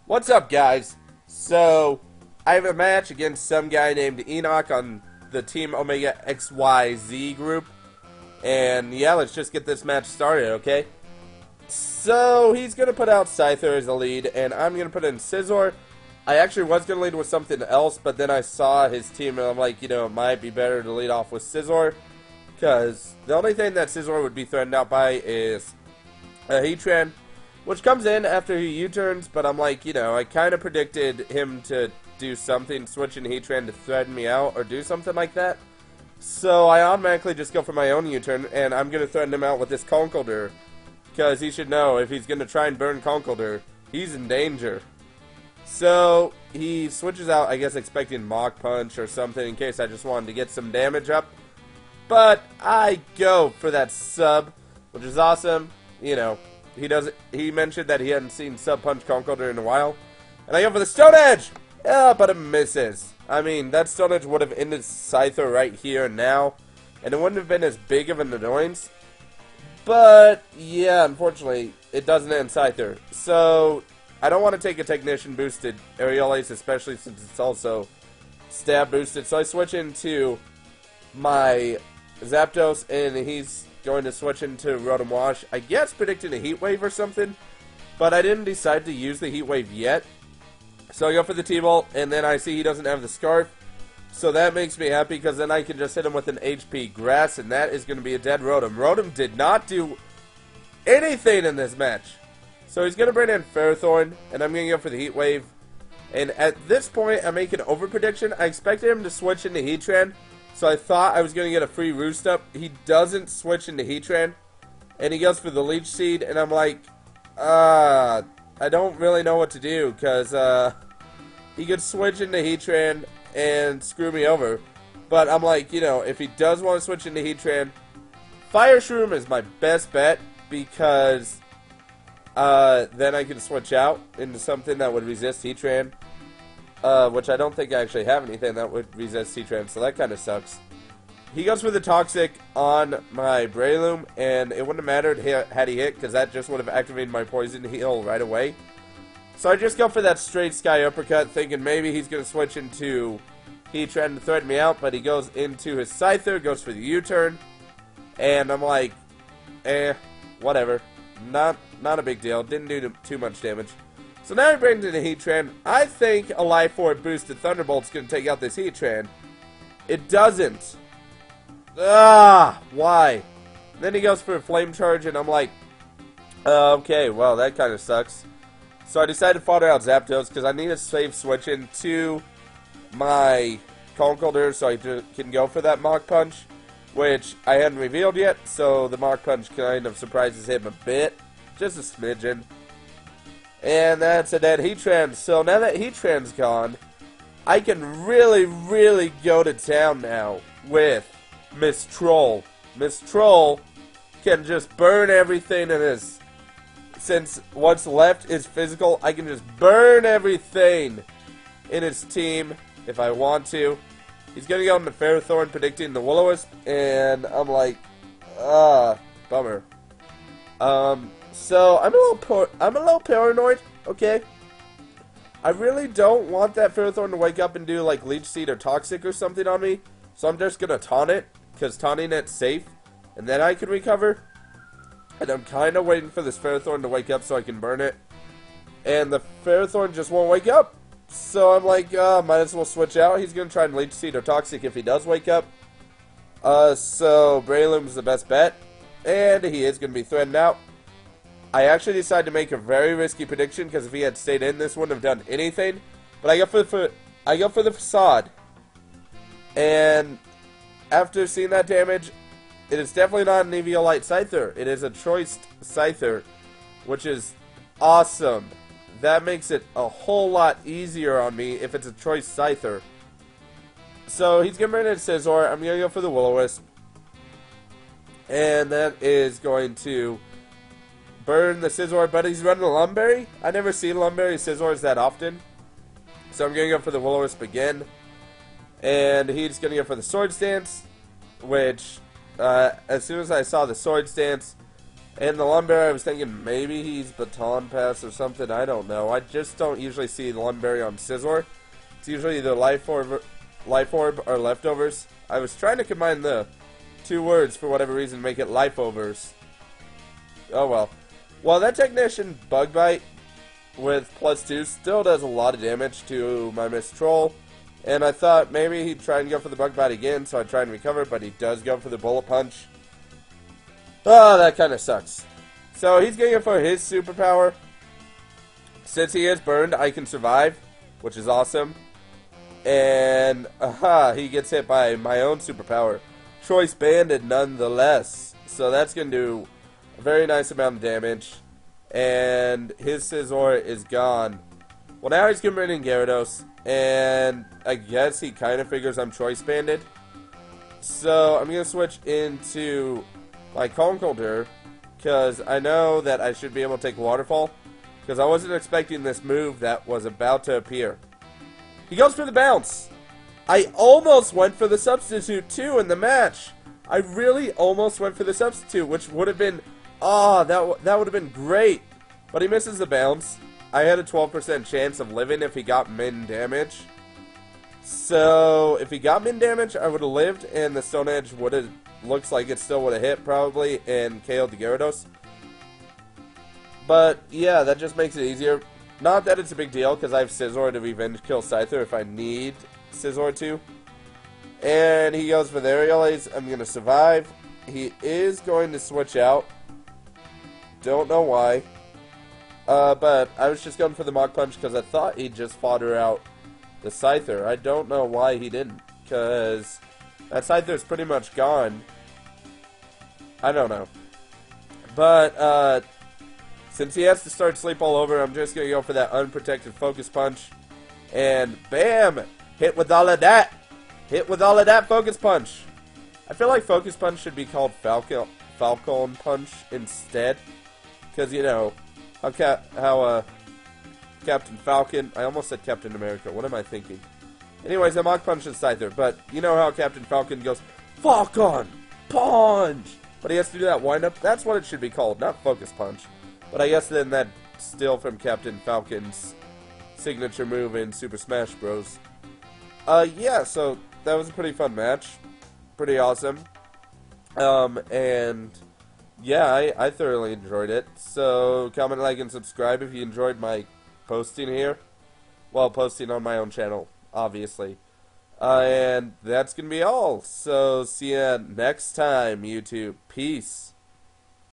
What's up, guys? So, I have a match against some guy named Enoch on the Team Omega XYZ group. And yeah, let's just get this match started, okay? So, he's going to put out Scyther as the lead, and I'm going to put in Scizor. I actually was going to lead with something else, but then I saw his team, and I'm like, you know, it might be better to lead off with Scizor. Because the only thing that Scizor would be threatened out by is a Heatran, which comes in after he U-turns, but I'm like, you know, I kind of predicted him to do something, switching Heatran to threaten me out, or do something like that. So I automatically just go for my own U-turn, and I'm going to threaten him out with this Conkeldurr. Because he should know, if he's going to try and burn Conkeldurr, he's in danger. So he switches out, I guess expecting Mach Punch or something, in case I just wanted to get some damage up. But I go for that sub, which is awesome. You know, he mentioned that he hadn't seen Sub Punch Conkeldurr in a while. And I go for the Stone Edge! Yeah, but it misses. I mean, that Stone Edge would have ended Scyther right here and now. And it wouldn't have been as big of an annoyance. But, yeah, unfortunately, it doesn't end Scyther. So, I don't want to take a Technician boosted Aerial Ace, especially since it's also Stab boosted. So I switch into my Zapdos, and he's going to switch into Rotom Wash. I guess predicting a Heat Wave or something, but I didn't decide to use the Heat Wave yet. So I go for the T-Bolt, and then I see he doesn't have the Scarf. So that makes me happy, because then I can just hit him with an HP Grass, and that is going to be a dead Rotom. Rotom did not do anything in this match. So he's going to bring in Ferrothorn, and I'm going to go for the Heat Wave. And at this point, I'm making an over-prediction. I expected him to switch into Heatran, so I thought I was going to get a free Roost Up. He doesn't switch into Heatran, and he goes for the Leech Seed, and I'm like, I don't really know what to do, because he could switch into Heatran and screw me over. But I'm like, you know, if he does want to switch into Heatran, Fire Shroom is my best bet, because then I can switch out into something that would resist Heatran. Which I don't think I actually have anything that would resist Heatran, so that kind of sucks. He goes for the Toxic on my Breloom, and it wouldn't have mattered had he hit, because that just would have activated my Poison Heal right away. So I just go for that straight Sky Uppercut, thinking maybe he's going to switch into Heatran to threaten me out, but he goes into his Scyther, goes for the U-turn, and I'm like, whatever. Not a big deal, didn't do too much damage. So now he brings in a Heatran. I think a Life Orb boosted Thunderbolt's going to take out this Heatran. It doesn't. Why? Then he goes for a Flame Charge, and I'm like, okay, well, that kind of sucks. So I decided to fodder out Zapdos, because I need a safe switch into my Conkeldurr so I can go for that Mach Punch, which I hadn't revealed yet, so the Mach Punch kind of surprises him a bit. Just a smidgen. And that's a dead Heatran. So now that Heatran's gone, I can really, really go to town now with Miss Troll. Miss Troll can just burn everything in his... Since what's left is physical, I can just burn everything in his team if I want to. He's going to go into Ferrothorn, predicting the Will-O-Wisp, and I'm like, bummer. So I'm a little paranoid, okay? I really don't want that Ferrothorn to wake up and do like Leech Seed or Toxic or something on me. So I'm just gonna taunt it, because taunting it's safe, and then I can recover. And I'm kind of waiting for this Ferrothorn to wake up so I can burn it. And the Ferrothorn just won't wake up. So I'm like, might as well switch out. He's gonna try and Leech Seed or Toxic if he does wake up. So Breloom's the best bet, and he is gonna be threatened out. I actually decided to make a very risky prediction, because if he had stayed in, this wouldn't have done anything. But I go for the Facade, and after seeing that damage, it is definitely not an Eviolite Scyther. It is a Choice Scyther, which is awesome. That makes it a whole lot easier on me if it's a Choice Scyther. So he's gonna bring in Scizor. I'm gonna go for the Will-O-Wisp, and that is going to burn the Scizor, but he's running a Lumberry. I never see Lumberry Scizors that often. So I'm going to go for the Will-O-Wisp again. And he's going to go for the Swords Dance, which, as soon as I saw the Swords Dance, And the Lunberry, I was thinking maybe he's Baton Pass or something. I don't know. I just don't usually see the Lunberry on Scizor. It's usually either Life Orb or Leftovers. I was trying to combine the two words for whatever reason, make it Lifeovers. Oh well. Well, that Technician Bug Bite with +2 still does a lot of damage to my Mist Troll. And I thought maybe he'd try and go for the Bug Bite again, so I tried and recover, but he does go for the Bullet Punch. Oh, that kind of sucks. So he's going to go for his superpower. Since he is burned, I can survive, which is awesome. And, he gets hit by my own superpower. Choice Banded nonetheless. So that's going to do a very nice amount of damage. And his Scizor is gone. Well, now he's getting rid of Gyarados. And I guess he kind of figures I'm Choice Banded. So I'm going to switch into my Conkeldurr, because I know that I should be able to take Waterfall, because I wasn't expecting this move that was about to appear. He goes for the bounce. I almost went for the substitute too in the match. I really almost went for the substitute, which would have been, that would have been great. But he misses the bounce. I had a 12% chance of living if he got min damage. So if he got min damage, I would have lived, and the Stone Edge would have, looks like it still would have hit probably and KO'd the Gyarados. But yeah, that just makes it easier. Not that it's a big deal, because I have Scizor to revenge kill Scyther if I need Scizor to. And he goes for the Aerial Ace. I'm going to survive. He is going to switch out. Don't know why. But I was just going for the Mach Punch because I thought he'd just fodder out the Scyther. I don't know why he didn't, because that Scyther's pretty much gone. I don't know. But, since he has to start Sleep All Over, I'm just going to go for that unprotected Focus Punch. And bam! Hit with all of that! Hit with all of that Focus Punch! I feel like Focus Punch should be called Falcon Punch instead. Because, you know, how Captain Falcon... I almost said Captain America. What am I thinking? Anyways, I Mach Punch is Scyther. But you know how Captain Falcon goes, Falcon Punch! But he has to do that wind-up. That's what it should be called, not Focus Punch. But I guess then that's still from Captain Falcon's signature move in Super Smash Bros. Yeah, so that was a pretty fun match. Pretty awesome. And yeah, I thoroughly enjoyed it. So comment, like, and subscribe if you enjoyed my posting here. Well, posting on my own channel, obviously. And that's going to be all. So see ya next time, YouTube. Peace.